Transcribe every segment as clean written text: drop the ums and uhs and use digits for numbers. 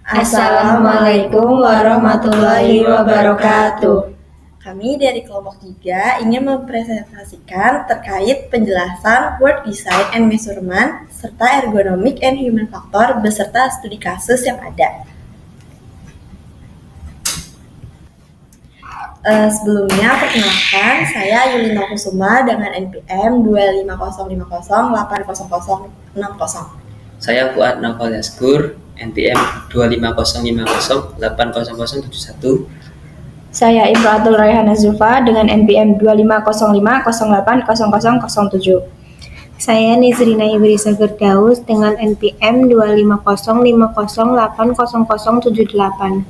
Assalamualaikum warahmatullahi wabarakatuh. Kami dari kelompok 3 ingin mempresentasikan terkait penjelasan Work Design and Measurement serta Ergonomic and Human Factor beserta studi kasus yang ada. Sebelumnya, perkenalkan, saya Yulina Kusuma dengan NPM 250508060. Saya Fuad Naufal Yazgur, NPM 250508071. Saya Imratul Raihana Zulfa dengan NPM 2505080007. Saya Nizrina Ibrisa Firdaus dengan NPM 25050800078.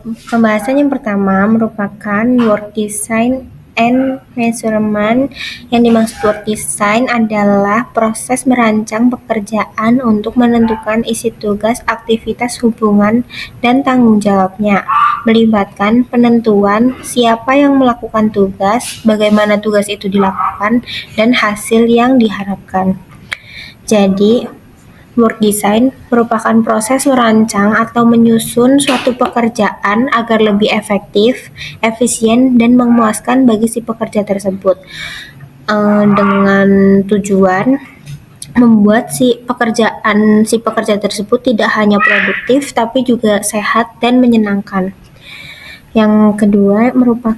Pembahasan yang pertama merupakan work design and measurement. Yang dimaksud work design adalah proses merancang pekerjaan untuk menentukan isi tugas, aktivitas, hubungan, dan tanggung jawabnya, melibatkan penentuan siapa yang melakukan tugas, bagaimana tugas itu dilakukan, dan hasil yang diharapkan. Jadi, work design merupakan proses merancang atau menyusun suatu pekerjaan agar lebih efektif, efisien, dan memuaskan bagi si pekerja tersebut, dengan tujuan membuat si pekerja tersebut tidak hanya produktif tapi juga sehat dan menyenangkan. Yang kedua merupakan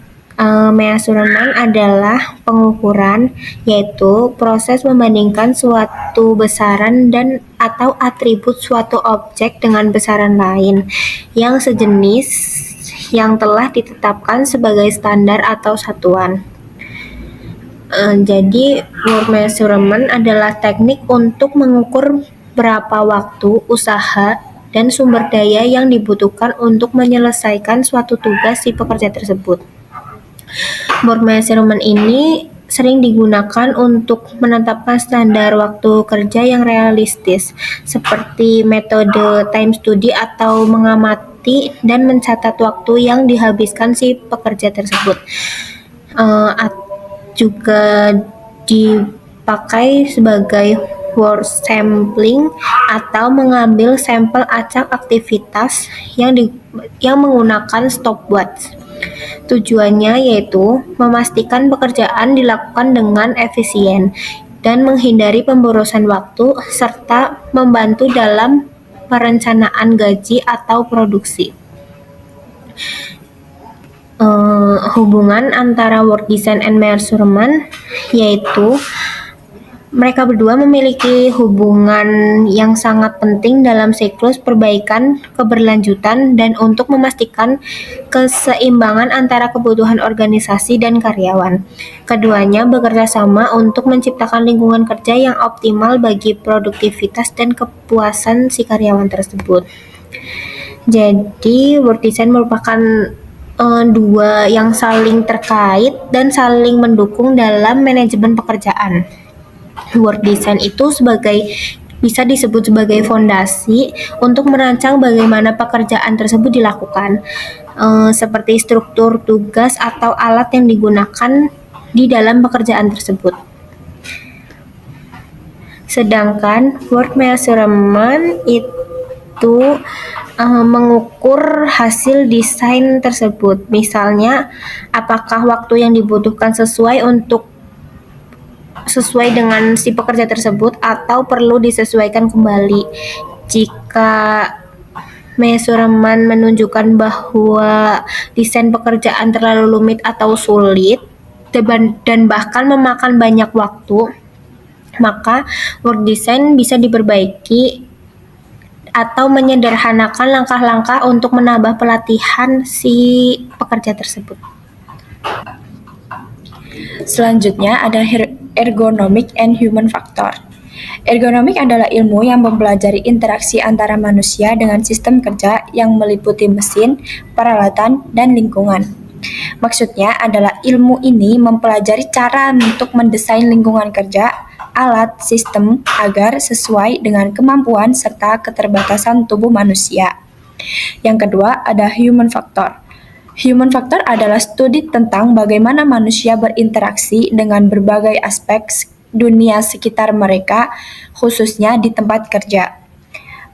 measurement adalah pengukuran, yaitu proses membandingkan suatu besaran dan atau atribut suatu objek dengan besaran lain yang sejenis yang telah ditetapkan sebagai standar atau satuan. Jadi work measurement adalah teknik untuk mengukur berapa waktu, usaha, dan sumber daya yang dibutuhkan untuk menyelesaikan suatu tugas si pekerja tersebut. Work measurement ini sering digunakan untuk menetapkan standar waktu kerja yang realistis, seperti metode time study atau mengamati dan mencatat waktu yang dihabiskan si pekerja tersebut. Juga dipakai sebagai work sampling atau mengambil sampel acak aktivitas yang menggunakan stopwatch. Tujuannya yaitu memastikan pekerjaan dilakukan dengan efisien dan menghindari pemborosan waktu serta membantu dalam perencanaan gaji atau produksi. Hubungan antara work design and measurement yaitu mereka berdua memiliki hubungan yang sangat penting dalam siklus perbaikan keberlanjutan dan untuk memastikan keseimbangan antara kebutuhan organisasi dan karyawan. Keduanya bekerja sama untuk menciptakan lingkungan kerja yang optimal bagi produktivitas dan kepuasan si karyawan tersebut. Jadi, work design merupakan dua yang saling terkait dan saling mendukung dalam manajemen pekerjaan. Work design itu bisa disebut sebagai fondasi untuk merancang bagaimana pekerjaan tersebut dilakukan, seperti struktur tugas atau alat yang digunakan di dalam pekerjaan tersebut. Sedangkan work measurement itu mengukur hasil desain tersebut. Misalnya, apakah waktu yang dibutuhkan sesuai dengan si pekerja tersebut atau perlu disesuaikan kembali. Jika measurement menunjukkan bahwa desain pekerjaan terlalu rumit atau sulit dan bahkan memakan banyak waktu, maka work design bisa diperbaiki atau menyederhanakan langkah-langkah untuk menambah pelatihan si pekerja tersebut. Selanjutnya ada ergonomic and human factor. Ergonomik adalah ilmu yang mempelajari interaksi antara manusia dengan sistem kerja yang meliputi mesin, peralatan, dan lingkungan. Maksudnya adalah ilmu ini mempelajari cara untuk mendesain lingkungan kerja, alat, sistem agar sesuai dengan kemampuan serta keterbatasan tubuh manusia. Yang kedua ada human factor. Human factor adalah studi tentang bagaimana manusia berinteraksi dengan berbagai aspek dunia sekitar mereka, khususnya di tempat kerja.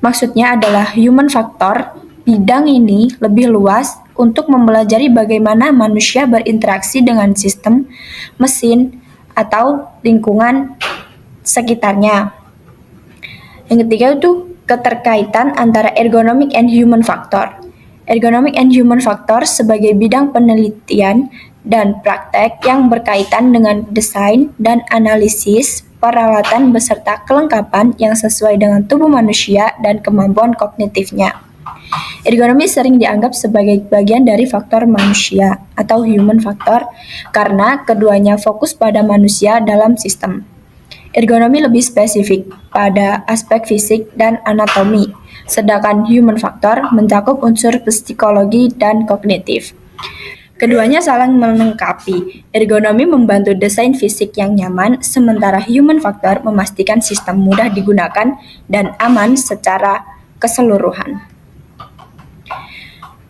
Maksudnya adalah human factor, bidang ini lebih luas untuk mempelajari bagaimana manusia berinteraksi dengan sistem, mesin, atau lingkungan sekitarnya. Yang ketiga itu keterkaitan antara ergonomic and human factor. Ergonomic and human factor sebagai bidang penelitian dan praktek yang berkaitan dengan desain dan analisis peralatan beserta kelengkapan yang sesuai dengan tubuh manusia dan kemampuan kognitifnya. Ergonomi sering dianggap sebagai bagian dari faktor manusia atau human factor karena keduanya fokus pada manusia dalam sistem. Ergonomi lebih spesifik pada aspek fisik dan anatomi, sedangkan human factor mencakup unsur psikologi dan kognitif. Keduanya saling melengkapi. Ergonomi membantu desain fisik yang nyaman, sementara human factor memastikan sistem mudah digunakan dan aman secara keseluruhan.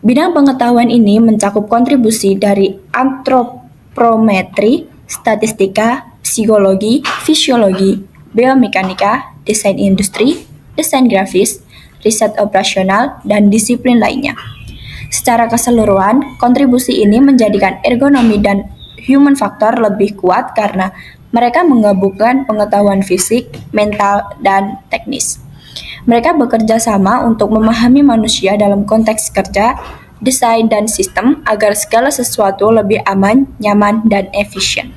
Bidang pengetahuan ini mencakup kontribusi dari antropometri, statistika, psikologi, fisiologi, biomekanika, desain industri, desain grafis, riset operasional, dan disiplin lainnya. Secara keseluruhan, kontribusi ini menjadikan ergonomi dan human factor lebih kuat karena mereka menggabungkan pengetahuan fisik, mental, dan teknis. Mereka bekerja sama untuk memahami manusia dalam konteks kerja, desain, dan sistem agar segala sesuatu lebih aman, nyaman, dan efisien.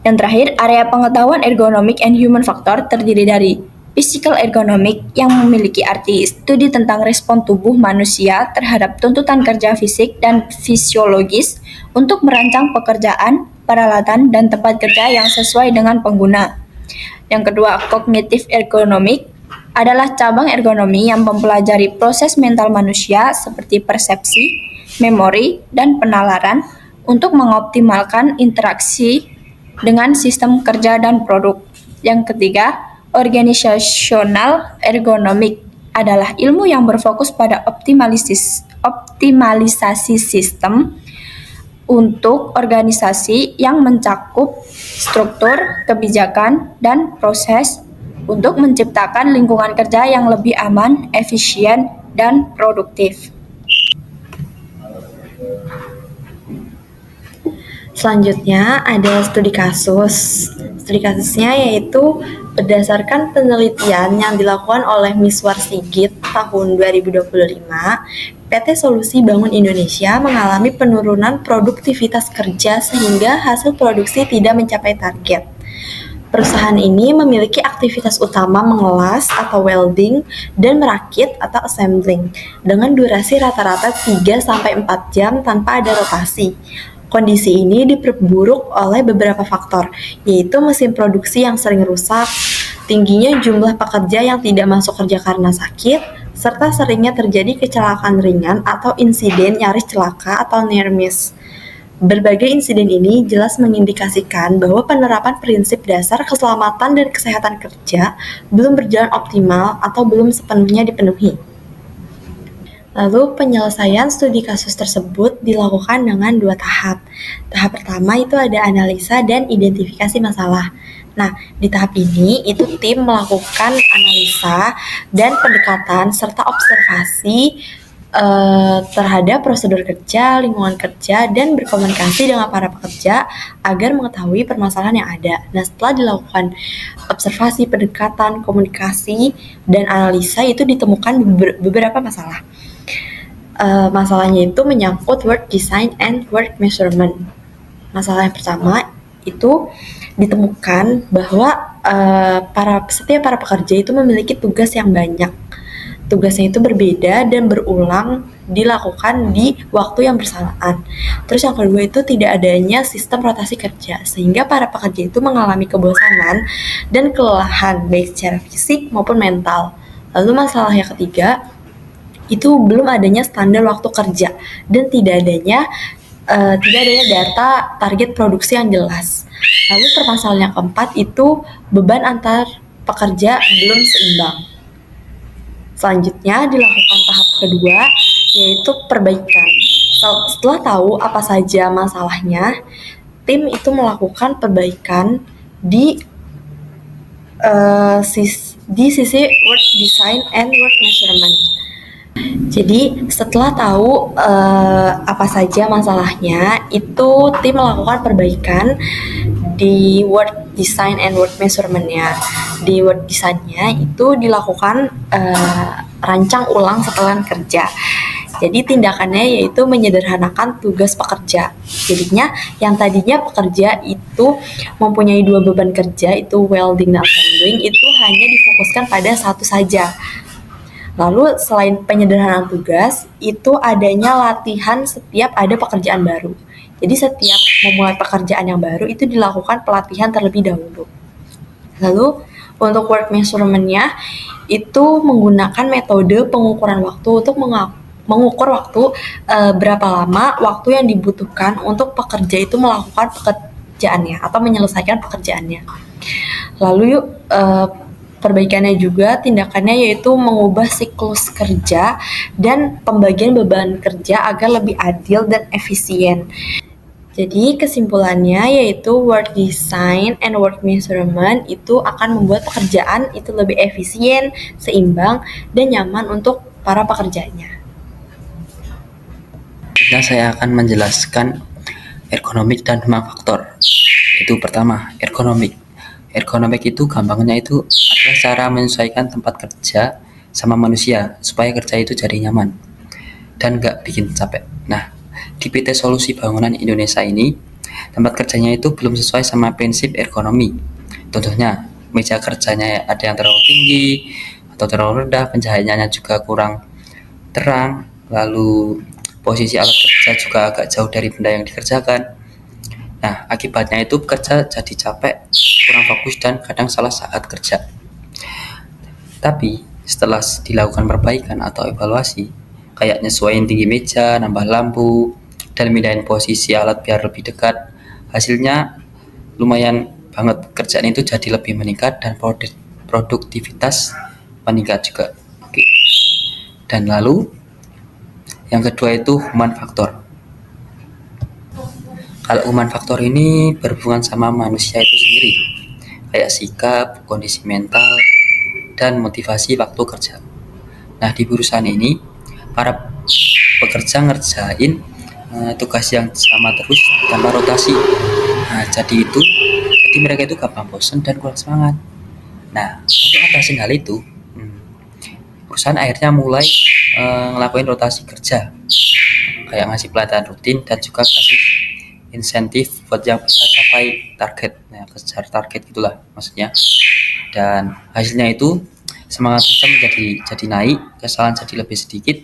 Yang terakhir, area pengetahuan ergonomic and human factor terdiri dari physical ergonomic yang memiliki arti studi tentang respon tubuh manusia terhadap tuntutan kerja fisik dan fisiologis untuk merancang pekerjaan, peralatan, dan tempat kerja yang sesuai dengan pengguna. Yang kedua, cognitive ergonomic adalah cabang ergonomi yang mempelajari proses mental manusia seperti persepsi, memori, dan penalaran untuk mengoptimalkan interaksi dengan sistem kerja dan produk. Yang ketiga, organisasional ergonomik adalah ilmu yang berfokus pada optimalisasi sistem untuk organisasi yang mencakup struktur, kebijakan, dan proses untuk menciptakan lingkungan kerja yang lebih aman, efisien, dan produktif. Selanjutnya ada studi kasus. Studi kasusnya yaitu berdasarkan penelitian yang dilakukan oleh Miswar Sigit tahun 2025, PT Solusi Bangun Indonesia mengalami penurunan produktivitas kerja sehingga hasil produksi tidak mencapai target. Perusahaan ini memiliki aktivitas utama mengelas atau welding dan merakit atau assembling dengan durasi rata-rata 3-4 jam tanpa ada rotasi. Kondisi ini diperburuk oleh beberapa faktor, yaitu mesin produksi yang sering rusak, tingginya jumlah pekerja yang tidak masuk kerja karena sakit, serta seringnya terjadi kecelakaan ringan atau insiden nyaris celaka atau near miss. Berbagai insiden ini jelas mengindikasikan bahwa penerapan prinsip dasar keselamatan dan kesehatan kerja belum berjalan optimal atau belum sepenuhnya dipenuhi. Lalu penyelesaian studi kasus tersebut dilakukan dengan 2 tahap. Tahap pertama itu ada analisa dan identifikasi masalah. Nah, di tahap ini itu tim melakukan analisa dan pendekatan serta observasi terhadap prosedur kerja, lingkungan kerja, dan berkomunikasi dengan para pekerja agar mengetahui permasalahan yang ada. Nah, setelah dilakukan observasi, pendekatan, komunikasi, dan analisa itu ditemukan beberapa masalah. Masalahnya itu menyangkut work design and work measurement. Masalah yang pertama itu ditemukan bahwa setiap para pekerja itu memiliki tugas yang banyak. Tugasnya itu berbeda dan berulang dilakukan di waktu yang bersamaan. Terus yang kedua itu tidak adanya sistem rotasi kerja, sehingga para pekerja itu mengalami kebosanan dan kelelahan baik secara fisik maupun mental. Lalu masalah yang ketiga itu belum adanya standar waktu kerja dan tidak adanya data target produksi yang jelas. Lalu permasalahan yang keempat itu beban antar pekerja belum seimbang. Selanjutnya dilakukan tahap kedua yaitu perbaikan. Setelah tahu apa saja masalahnya, tim itu melakukan perbaikan di sisi work design and work measurement. Jadi setelah tahu apa saja masalahnya, itu tim melakukan perbaikan di work design and work measurement-nya. Di work design-nya itu dilakukan rancang ulang setelah kerja. Jadi tindakannya yaitu menyederhanakan tugas pekerja. Jadinya yang tadinya pekerja itu mempunyai 2 beban kerja, itu welding dan assembling, itu hanya difokuskan pada satu saja. Lalu selain penyederhanaan tugas, itu adanya latihan setiap ada pekerjaan baru. Jadi setiap memulai pekerjaan yang baru itu dilakukan pelatihan terlebih dahulu. Lalu untuk work measurement-nya itu menggunakan metode pengukuran waktu untuk mengukur waktu berapa lama waktu yang dibutuhkan untuk pekerja itu melakukan pekerjaannya atau menyelesaikan pekerjaannya. Lalu perbaikannya juga tindakannya yaitu mengubah siklus kerja dan pembagian beban kerja agar lebih adil dan efisien. Jadi kesimpulannya yaitu work design and work measurement itu akan membuat pekerjaan itu lebih efisien, seimbang, dan nyaman untuk para pekerjanya. Selanjutnya saya akan menjelaskan ergonomik dan 5 faktor. Itu pertama, ergonomik. Ergonomik itu gampangnya itu adalah cara menyesuaikan tempat kerja sama manusia supaya kerja itu jadi nyaman dan nggak bikin capek. Nah, di PT Solusi Bangunan Indonesia ini, tempat kerjanya itu belum sesuai sama prinsip ergonomi. Contohnya, meja kerjanya ada yang terlalu tinggi atau terlalu rendah, pencahayaannya juga kurang terang, lalu posisi alat kerja juga agak jauh dari benda yang dikerjakan. Nah, akibatnya itu pekerja jadi capek, kurang fokus, dan kadang salah saat kerja. Tapi, setelah dilakukan perbaikan atau evaluasi, kayak nyesuaiin tinggi meja, nambah lampu, dan mindahin posisi alat biar lebih dekat, hasilnya lumayan banget. Kerjaan itu jadi lebih meningkat dan produktivitas meningkat juga. Oke. Dan lalu, yang kedua itu human factor. Kalau human factor ini berhubungan sama manusia itu sendiri, kayak sikap, kondisi mental, dan motivasi waktu kerja. Nah, di perusahaan ini, para pekerja ngerjain tugas yang sama terus tanpa rotasi. Nah, jadi mereka itu gampang bosan dan kurang semangat. Nah, untuk atasin hal itu, perusahaan akhirnya mulai ngelakuin rotasi kerja, kayak ngasih pelatihan rutin dan juga kasih insentif buat yang bisa capai target. Nah, kejar target gitulah maksudnya. Dan hasilnya itu semangat kerja jadi naik, kesalahan jadi lebih sedikit,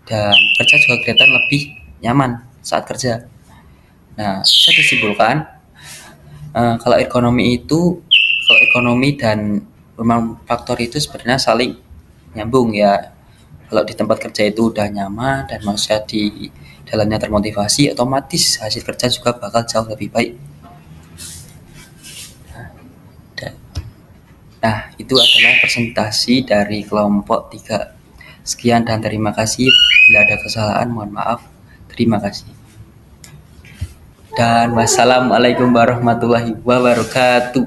dan kerja juga kelihatan lebih nyaman saat kerja. Nah, bisa disimpulkan kalau ekonomi dan human faktor itu sebenarnya saling nyambung ya. Kalau di tempat kerja itu udah nyaman dan manusia di dalamnya termotivasi, otomatis hasil kerja juga bakal jauh lebih baik. Nah, itu adalah presentasi dari kelompok 3. Sekian dan terima kasih. Bila ada kesalahan, mohon maaf. Terima kasih. Dan wassalamualaikum warahmatullahi wabarakatuh.